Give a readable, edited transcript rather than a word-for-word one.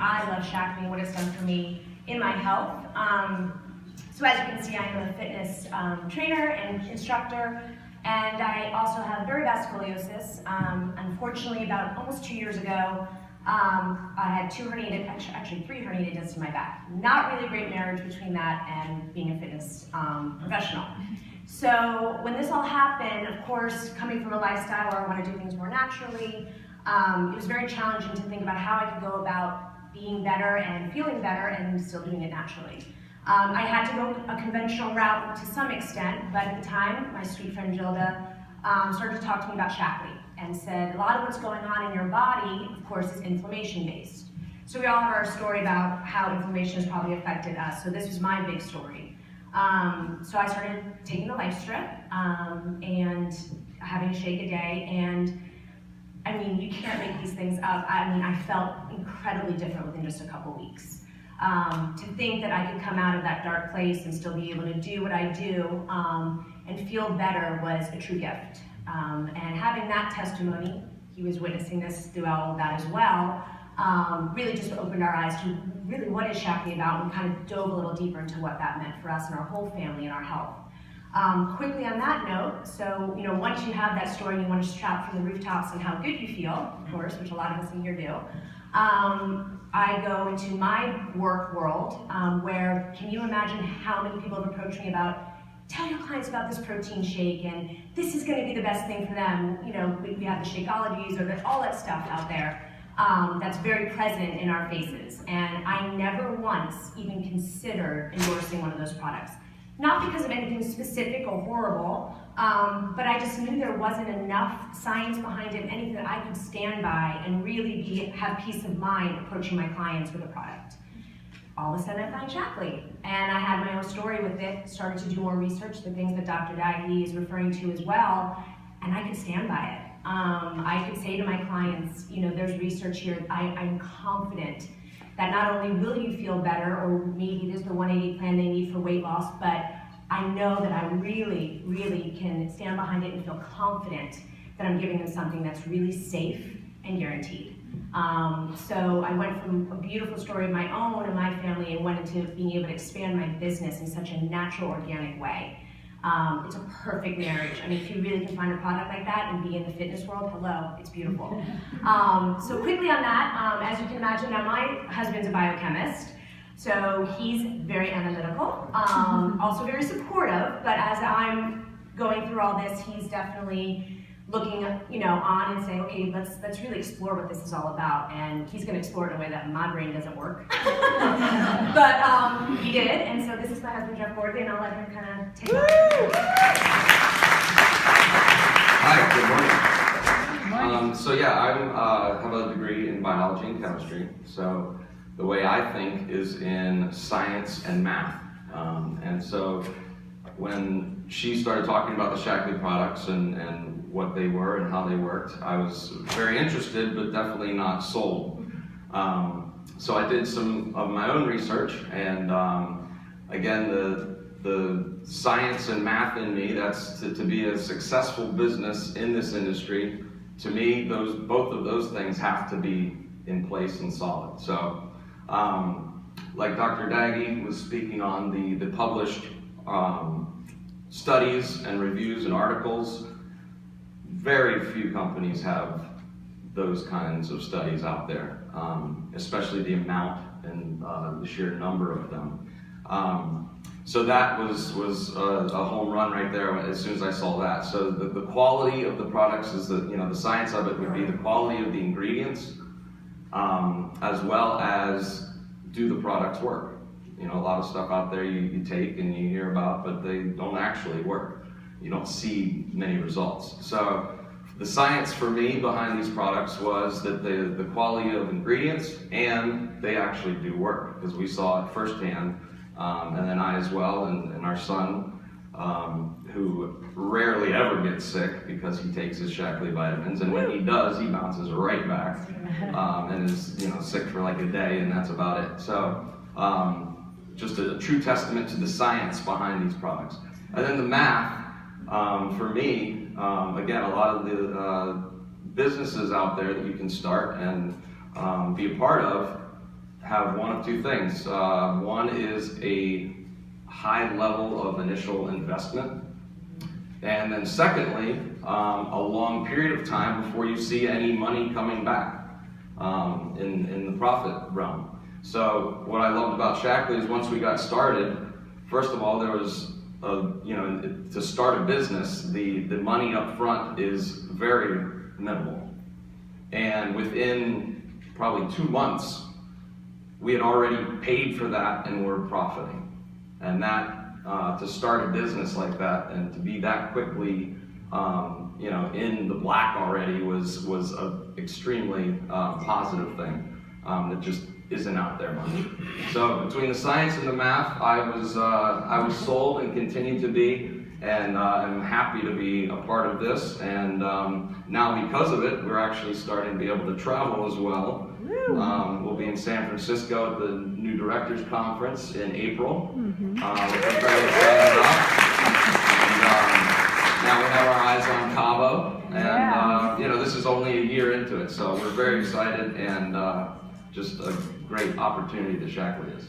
I love Shaklee and what it's done for me in my health. So as you can see, I am a fitness trainer and instructor, and I also have very bad scoliosis. Unfortunately, about almost 2 years ago, I had actually 3 herniated discs in my back. Not really a great marriage between that and being a fitness professional. So when this all happened, of course, coming from a lifestyle where I want to do things more naturally, it was very challenging to think about how I could go about being better and feeling better and still doing it naturally. I had to go a conventional route to some extent, but at the time, my sweet friend Gilda started to talk to me about Shaklee and said, a lot of what's going on in your body, of course, is inflammation-based. So we all have our story about how inflammation has probably affected us, so this was my big story. So I started taking the Life Strip and having a shake a day, and I mean, you can't make these things up. I mean, I felt incredibly different within just a couple weeks. To think that I could come out of that dark place and still be able to do what I do and feel better was a true gift. And having that testimony, he was witnessing this through all of that as well, really just opened our eyes to really what is Shaklee about, and kind of dove a little deeper into what that meant for us and our whole family and our health. Quickly on that note, so once you have that story and you want to shout from the rooftops and how good you feel, of course, which a lot of us in here do, I go into my work world where, can you imagine how many people have approached me about, tell your clients about this protein shake and this is going to be the best thing for them. We have the Shakeologies or all that stuff out there that's very present in our faces. And I never once even considered endorsing one of those products. Not because of anything specific or horrible, but I just knew there wasn't enough science behind it, anything that I could stand by and really have peace of mind approaching my clients with a product. All of a sudden I found Shaklee, and I had my own story with it, started to do more research, the things that Dr. Daggy is referring to as well, and I could stand by it. I could say to my clients, there's research here, I'm confident that not only will you feel better, or maybe there's the 180 plan they need for weight loss, but I know that I really, really can stand behind it and feel confident that I'm giving them something that's really safe and guaranteed. So I went from a beautiful story of my own and my family and went into being able to expand my business in such a natural, organic way. It's a perfect marriage. I mean, if you really can find a product like that and be in the fitness world, hello, it's beautiful. So quickly on that, as you can imagine, now my husband's a biochemist, so he's very analytical, also very supportive, but as I'm going through all this, he's definitely looking on and saying, okay, let's really explore what this is all about, and he's going to explore it in a way that my brain doesn't work. But he did, and so this is my husband, Jeff Gordley, and I'll let him kind of take it. Hi, good morning. So yeah, I have a degree in biology and chemistry, so the way I think is in science and math. And so when she started talking about the Shaklee products and what they were and how they worked, I was very interested, but definitely not sold. So I did some of my own research, and again, the science and math in me, that's to be a successful business in this industry, to me, both of those things have to be in place and solid. So, like Dr. Daggy was speaking on the published studies and reviews and articles, very few companies have those kinds of studies out there, especially the amount and the sheer number of them. So that was a home run right there as soon as I saw that. So the quality of the products is the science of it would be the quality of the ingredients, as well as do the products work. A lot of stuff out there you take and you hear about, but they don't actually work. You don't see many results. So the science for me behind these products was that the quality of ingredients, and they actually do work, because we saw it firsthand, and then I as well, and our son, who rarely ever gets sick because he takes his Shaklee vitamins, and when he does, he bounces right back, and is sick for like a day, and that's about it. So just a true testament to the science behind these products. And then the math, for me, again, a lot of the businesses out there that you can start and be a part of, have one of two things. One is a high level of initial investment, and then secondly, a long period of time before you see any money coming back in the profit realm. So what I loved about Shaklee is once we got started, first of all, there was to start a business, the money up front is very minimal. And within probably 2 months, we had already paid for that and were profiting. And that, to start a business like that and to be that quickly, in the black already was an extremely positive thing that just isn't out there much. So between the science and the math, I was sold and continue to be, and I'm happy to be a part of this. And now because of it, we're actually starting to be able to travel as well. We'll be in San Francisco at the New Directors Conference in April, which we're very excited about. And now we have our eyes on Cabo, and this is only a year into it, so we're very excited, and just a great opportunity that Shaklee is.